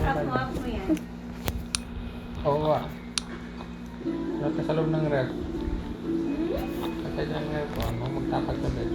Hawak mo yan. Oo ah. Dapat sa loob ng ref. Kasi dyan ng ref ko, magtapat sa bed.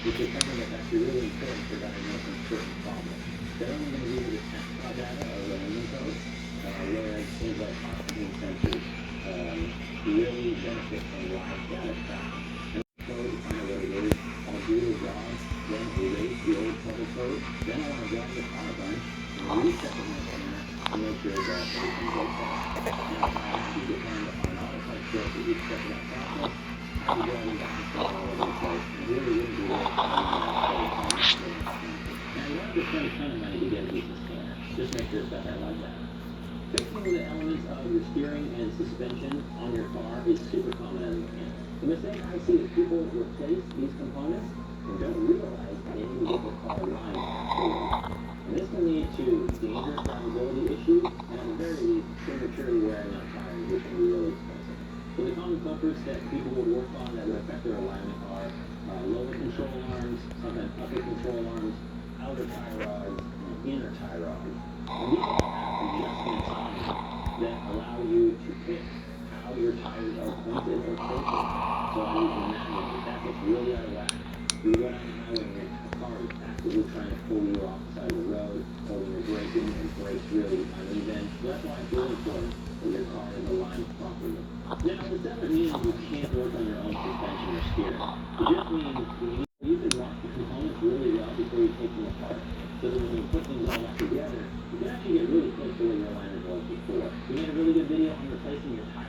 which is something that's actually really important for diagnosing certain problems. They're only going to use the tactile data of the Melon code, whereas things like oxygen sensors really benefit from live data tracking. And the code to find out what it is, I'll do the job, then erase the old trouble code, then I want to run the power bunch and reset the scanner to make sure that everything's okay. Now, if you depend on autopilot skills for each step of that process, I'd be driving back and forth all over the place, and really wouldn't be worth it. Now, you don't have to spend a ton of money to get a decent scanner. Just make sure it's got that live data. Fixing the elements of your steering and suspension on your car is super common as a mechanic. The mistake I see is people replace these components and don't realize they need to get the car aligned properly. And this can lead to dangerous drivability issues and at the very least prematurely wearing out tires, which can be really expensive. So the common culprits that people would work on that would affect their alignment are lower control arms, sometimes upper control arms, outer tie rods, and inner tie rods. And these all have adjustments on them that allow you to pick how your tires are pointed or tilted. So as you can imagine, if that gets really out of whack, you go down the highway and your car is actively trying to pull you off the side of the road, or when you're braking and brakes really uneven. So that's why it's really important that your car is aligned properly. Now, this doesn't mean you can't work on your own suspension or steering. It just means you can mark the components really well before you take them apart, so that when you put things all back together, you can actually get really close to where your alignment was before. We made a really good video on replacing your tire